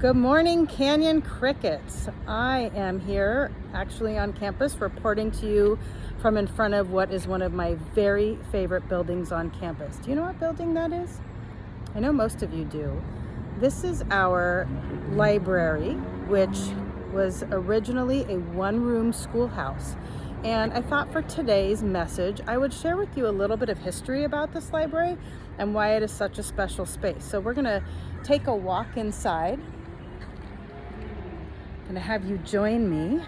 Good morning, Canyon Crickets. I am here actually on campus reporting to you from in front of what is one of my very favorite buildings on campus. Do you know what building that is? I know most of you do. This is our library, which was originally a one-room schoolhouse. And I thought for today's message, I would share with you a little bit of history about this library and why it is such a special space. So we're gonna take a walk inside. I'm gonna have you join me.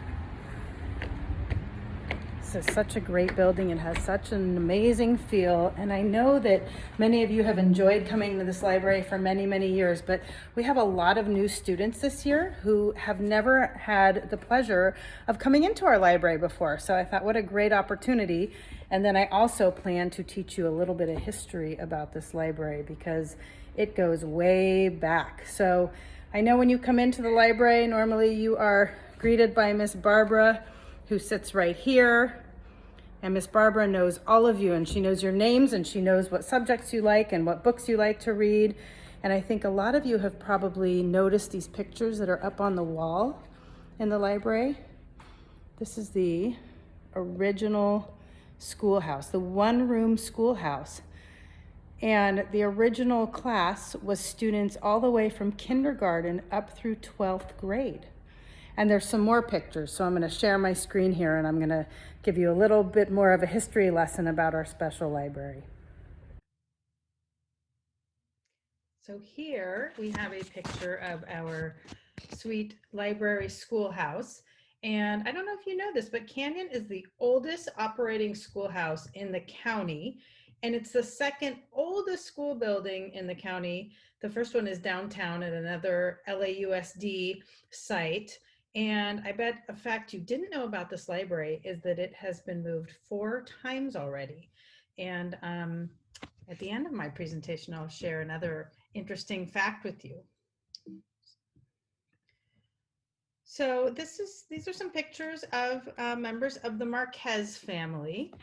This is such a great building. It has such an amazing feel. And I know that many of you have enjoyed coming to this library for many, many years, but we have a lot of new students this year who have never had the pleasure of coming into our library before. So I thought, what a great opportunity. And then I also plan to teach you a little bit of history about this library because it goes way back. So I know when you come into the library, normally you are greeted by Miss Barbara, who sits right here. And Miss Barbara knows all of you, and she knows your names, and she knows what subjects you like and what books you like to read. And I think a lot of you have probably noticed these pictures that are up on the wall in the library. This is the original schoolhouse, the one-room schoolhouse. And the original class was students all the way from kindergarten up through 12th grade. And there's some more pictures, so I'm going to share my screen here and I'm going to give you a little bit more of a history lesson about our special library. So here we have a picture of our sweet library schoolhouse. And I don't know if you know this, but Canyon is the oldest operating schoolhouse in the county. And it's the second oldest school building in the county. The first one is downtown at another LAUSD site. And I bet a fact you didn't know about this library is that it has been moved 4 times already. And at the end of my presentation, I'll share another interesting fact with you. So these are some pictures of members of the Marquez family.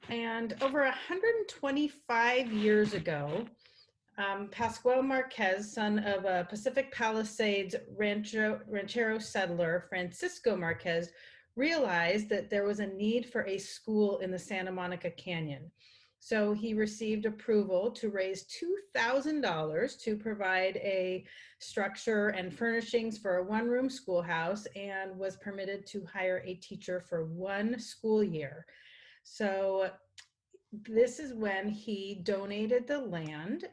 And over 125 years ago, Pascual Marquez, son of a Pacific Palisades ranchero settler, Francisco Marquez, realized that there was a need for a school in the Santa Monica Canyon. So he received approval to raise $2,000 to provide a structure and furnishings for a one-room schoolhouse and was permitted to hire a teacher for 1 school year. So this is when he donated the land,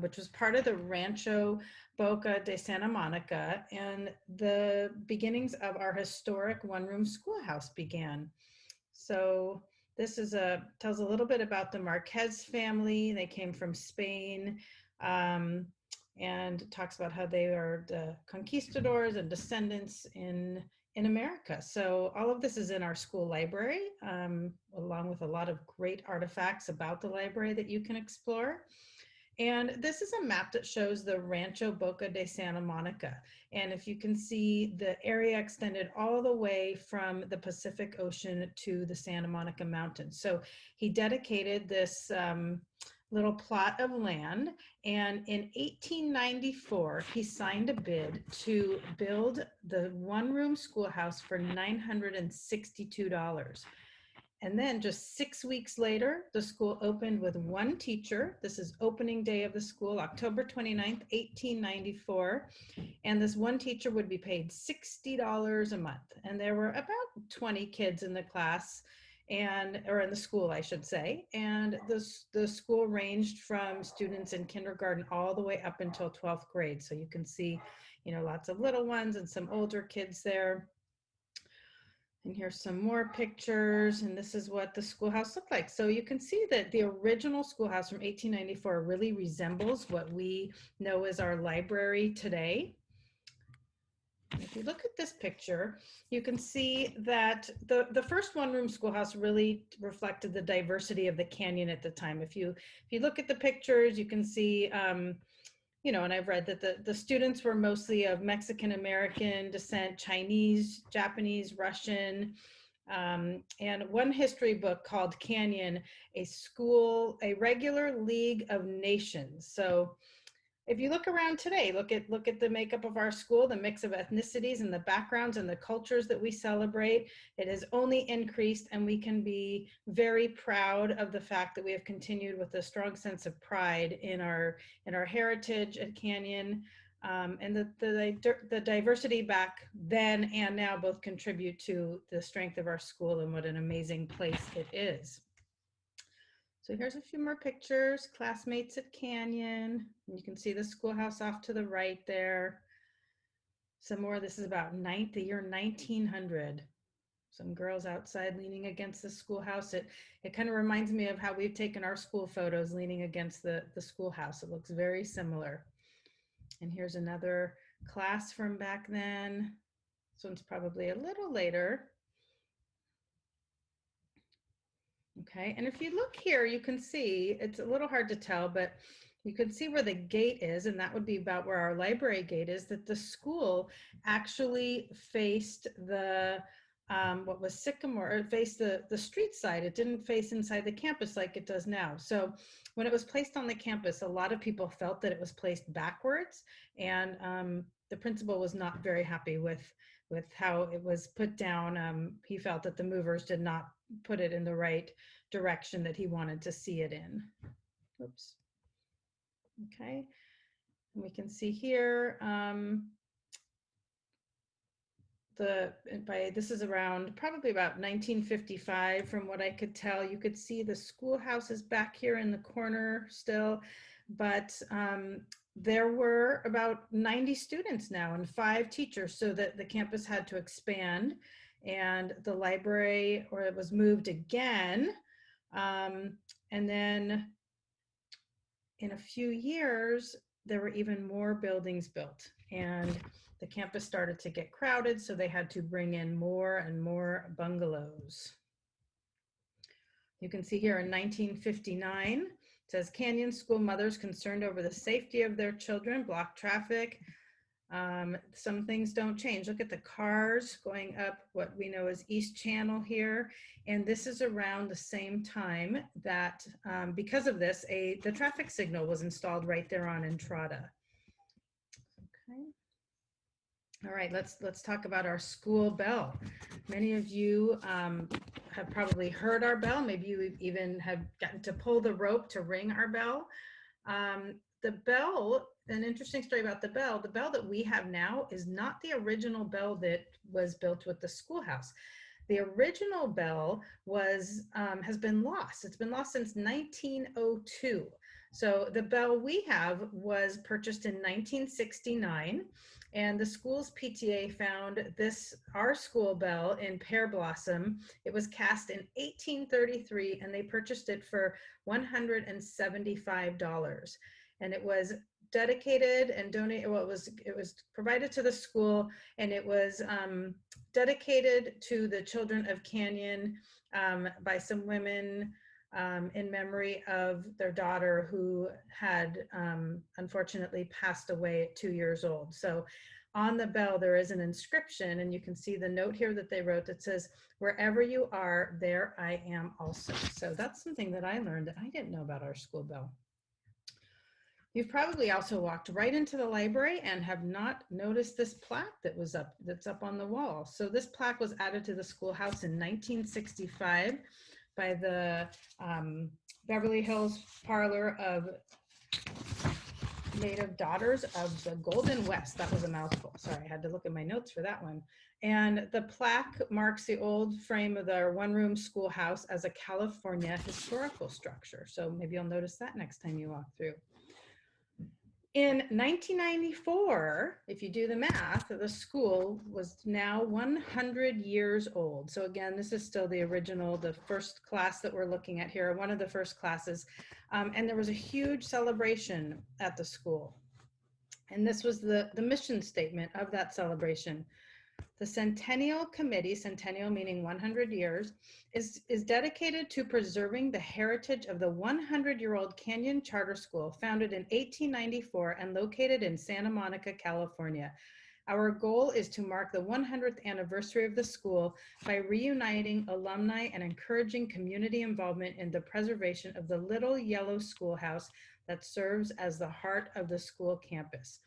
which was part of the Rancho Boca de Santa Monica, and the beginnings of our historic one-room schoolhouse began. So this tells a little bit about the Marquez family. They came from Spain, and talks about how they are the conquistadors and descendants in America. So all of this is in our school library, along with a lot of great artifacts about the library that you can explore. And this is a map that shows the Rancho Boca de Santa Monica. And if you can see, the area extended all the way from the Pacific Ocean to the Santa Monica Mountains. So he dedicated this little plot of land. And in 1894, he signed a bid to build the one-room schoolhouse for $962. And then just 6 weeks later, the school opened with 1 teacher. This is opening day of the school, October 29th, 1894. And this 1 teacher would be paid $60 a month. And there were about 20 kids in the class, or in the school, I should say. And the school ranged from students in kindergarten all the way up until 12th grade. So you can see, lots of little ones and some older kids there. And here's some more pictures, and this is what the schoolhouse looked like. So you can see that the original schoolhouse from 1894 really resembles what we know as our library today. And if you look at this picture, you can see that the first one-room schoolhouse really reflected the diversity of the canyon at the time. If you look at the pictures, you can see and I've read that the students were mostly of Mexican-American descent, Chinese, Japanese, Russian, and one history book called Canyon, a regular league of nations. So if you look around today, look at the makeup of our school, the mix of ethnicities and the backgrounds and the cultures that we celebrate. It has only increased, and we can be very proud of the fact that we have continued with a strong sense of pride in our heritage at Canyon. And the diversity back then and now both contribute to the strength of our school and what an amazing place it is. So here's a few more pictures, classmates at Canyon. You can see the schoolhouse off to the right there. Some more, this is about the year 1900. Some girls outside leaning against the schoolhouse. It kind of reminds me of how we've taken our school photos leaning against the schoolhouse. It looks very similar. And here's another class from back then. This one's probably a little later. Okay, and if you look here, you can see, it's a little hard to tell, but you can see where the gate is, and that would be about where our library gate is, that the school actually faced the, what was Sycamore, it faced the street side. It didn't face inside the campus like it does now. So when it was placed on the campus, a lot of people felt that it was placed backwards, and the principal was not very happy with how it was put down. He felt that the movers did not put it in the right direction that he wanted to see it in. Oops. Okay, and we can see here this is around probably about 1955 from what I could tell. You could see the schoolhouse is back here in the corner still, but there were about 90 students now and 5 teachers, so that the campus had to expand, and the library, or it was moved again. And then in a few years, there were even more buildings built, and the campus started to get crowded, so they had to bring in more and more bungalows. You can see here in 1959, it says Canyon school mothers concerned over the safety of their children block traffic. Some things don't change. Look at the cars going up what we know as East Channel here. And this is around the same time that because of this, the traffic signal was installed right there on Entrada. Okay. All right, let's talk about our school bell. Many of you have probably heard our bell. Maybe you even have gotten to pull the rope to ring our bell. The bell, an interesting story about the bell that we have now is not the original bell that was built with the schoolhouse. The original bell has been lost. It's been lost since 1902. So the bell we have was purchased in 1969, and the school's PTA found our school bell in Pear Blossom. It was cast in 1833, and they purchased it for $175. And it was dedicated and donated. Well, it was provided to the school, and it was dedicated to the children of Canyon by some women in memory of their daughter who had unfortunately passed away at 2 years old. So on the bell, there is an inscription, and you can see the note here that they wrote that says, "Wherever you are, there I am also." So that's something that I learned that I didn't know about our school bell. You've probably also walked right into the library and have not noticed this plaque that's up on the wall. So this plaque was added to the schoolhouse in 1965 by the Beverly Hills Parlor of Native Daughters of the Golden West. That was a mouthful. Sorry, I had to look at my notes for that one. And the plaque marks the old frame of their one-room schoolhouse as a California historical structure. So maybe you'll notice that next time you walk through. In 1994, if you do the math, the school was now 100 years old. So again, this is still the original, the first class that we're looking at here, one of the first classes. And there was a huge celebration at the school. And this was the mission statement of that celebration. The Centennial Committee, centennial meaning 100 years, is dedicated to preserving the heritage of the 100-year-old Canyon Charter School, founded in 1894 and located in Santa Monica, California. Our goal is to mark the 100th anniversary of the school by reuniting alumni and encouraging community involvement in the preservation of the little yellow schoolhouse that serves as the heart of the school campus.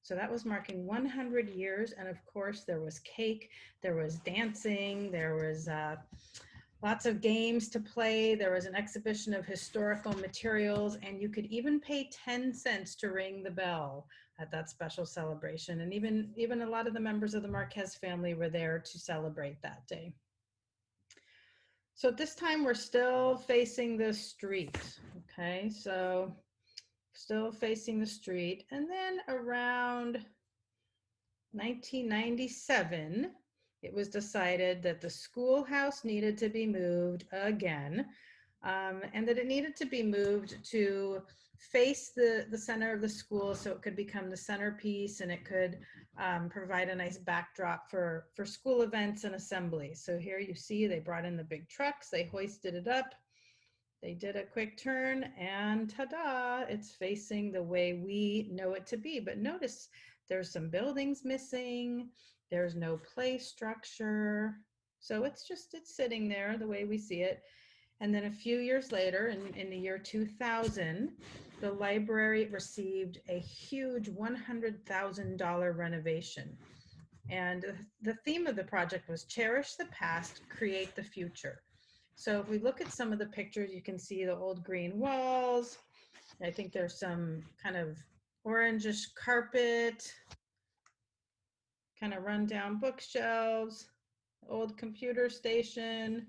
So that was marking 100 years. And of course, there was cake, there was dancing, there was lots of games to play. There was an exhibition of historical materials, and you could even pay 10 cents to ring the bell at that special celebration. And even a lot of the members of the Marquez family were there to celebrate that day. So at this time, we're still facing the street. Okay, so still facing the street. And then around 1997, it was decided that the schoolhouse needed to be moved again, and that it needed to be moved to face the center of the school so it could become the centerpiece and it could provide a nice backdrop for school events and assemblies. So here you see they brought in the big trucks, they hoisted it up, they did a quick turn, and ta-da, it's facing the way we know it to be. But notice there's some buildings missing, there's no play structure. So it's sitting there the way we see it. And then a few years later, in the year 2000, the library received a huge $100,000 renovation. And the theme of the project was cherish the past, create the future. So if we look at some of the pictures, you can see the old green walls. I think there's some kind of orangish carpet, kind of rundown bookshelves, old computer station.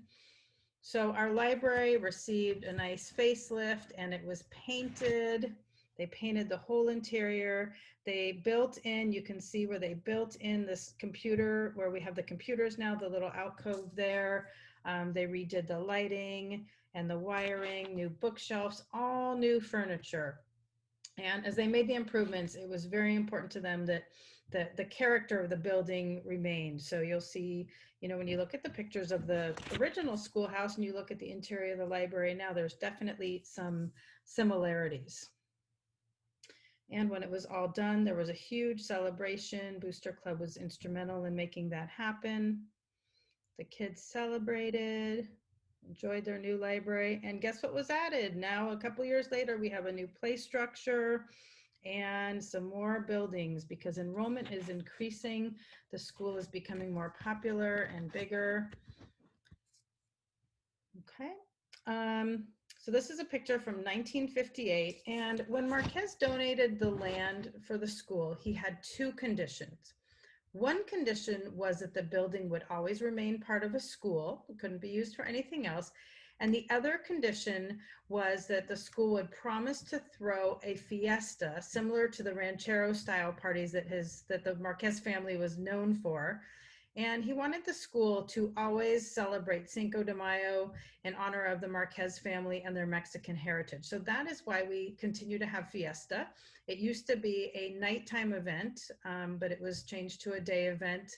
So our library received a nice facelift and it was painted. They painted the whole interior. They built in, you can see where they built in this computer, where we have the computers now, the little alcove there. They redid the lighting and the wiring, new bookshelves, all new furniture. And as they made the improvements, it was very important to them that the character of the building remained. So you'll see, when you look at the pictures of the original schoolhouse and you look at the interior of the library now, there's definitely some similarities. And when it was all done, there was a huge celebration. Booster Club was instrumental in making that happen. The kids celebrated, enjoyed their new library, and guess what was added? Now, a couple years later, we have a new play structure and some more buildings because enrollment is increasing. The school is becoming more popular and bigger. Okay. So this is a picture from 1958, and when Marquez donated the land for the school, he had two conditions. One condition was that the building would always remain part of a school. It couldn't be used for anything else. And the other condition was that the school would promise to throw a fiesta similar to the ranchero style parties that the Marquez family was known for. And he wanted the school to always celebrate Cinco de Mayo in honor of the Marquez family and their Mexican heritage. So that is why we continue to have fiesta. It used to be a nighttime event, but it was changed to a day event.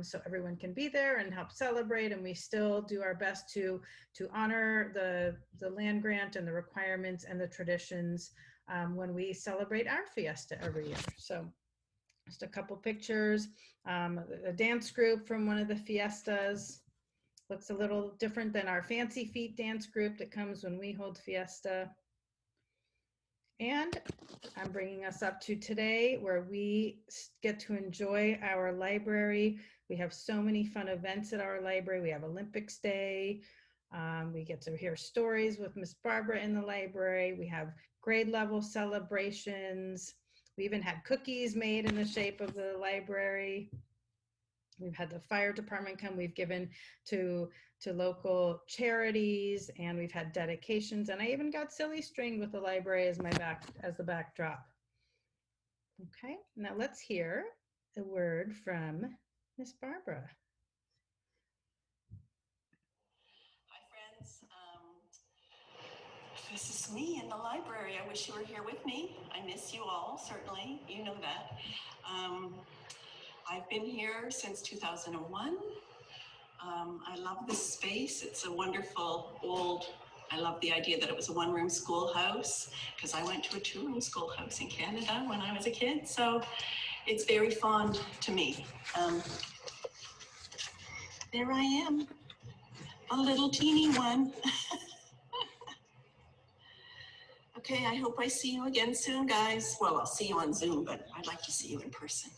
So everyone can be there and help celebrate, and we still do our best to honor the land grant and the requirements and the traditions when we celebrate our fiesta every year. So just a couple pictures, a dance group from one of the fiestas. Looks a little different than our Fancy Feet dance group that comes when we hold fiesta. And I'm bringing us up to today where we get to enjoy our library. We have so many fun events at our library. We have Olympics Day. We get to hear stories with Miss Barbara in the library. We have grade level celebrations. We even had cookies made in the shape of the library. We've had the fire department come. We've given to local charities, and we've had dedications. And I even got silly string with the library as the backdrop. Okay, now let's hear a word from Miss Barbara. Hi, friends. This is me in the library. I wish you were here with me. I miss you all, certainly. You know that. I've been here since 2001. I love this space. It's a wonderful I love the idea that it was a one-room schoolhouse because I went to a two-room schoolhouse in Canada when I was a kid. So it's very fond to me. There I am, a little teeny one. Okay, I hope I see you again soon, guys. Well, I'll see you on Zoom, but I'd like to see you in person.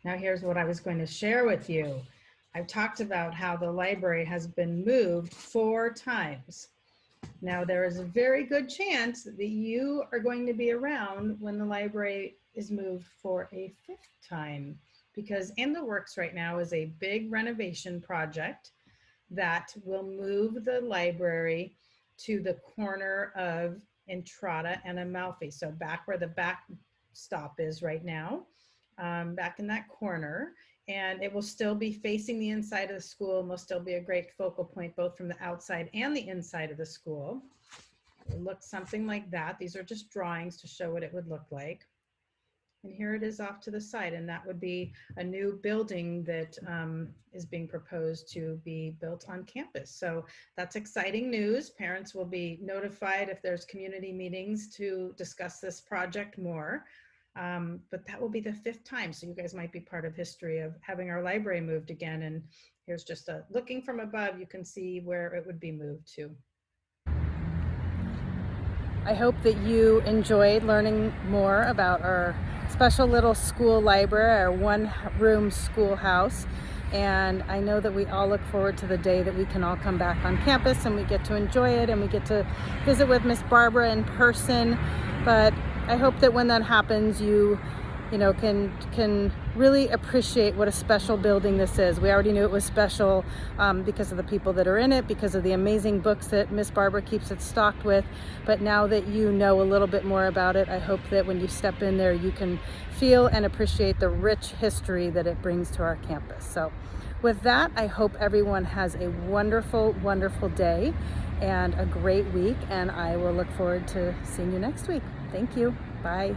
Now here's what I was going to share with you. I've talked about how the library has been moved 4 times. Now there is a very good chance that you are going to be around when the library is moved for a 5th time, because in the works right now is a big renovation project that will move the library to the corner of Entrada and Amalfi. So back where the back stop is right now, back in that corner. And it will still be facing the inside of the school and will still be a great focal point, both from the outside and the inside of the school. It will look something like that. These are just drawings to show what it would look like. And here it is off to the side, and that would be a new building that is being proposed to be built on campus. So that's exciting news. Parents will be notified if there's community meetings to discuss this project more. But that will be the 5th time. So you guys might be part of history of having our library moved again. And here's just a looking from above, you can see where it would be moved to. I hope that you enjoyed learning more about our special little school library, our one-room schoolhouse. And I know that we all look forward to the day that we can all come back on campus and we get to enjoy it and we get to visit with Miss Barbara in person. But I hope that when that happens, you know, can really appreciate what a special building this is. We already knew it was special because of the people that are in it, because of the amazing books that Miss Barbara keeps it stocked with. But now that you know a little bit more about it, I hope that when you step in there, you can feel and appreciate the rich history that it brings to our campus. So with that, I hope everyone has a wonderful, wonderful day and a great week. And I will look forward to seeing you next week. Thank you. Bye.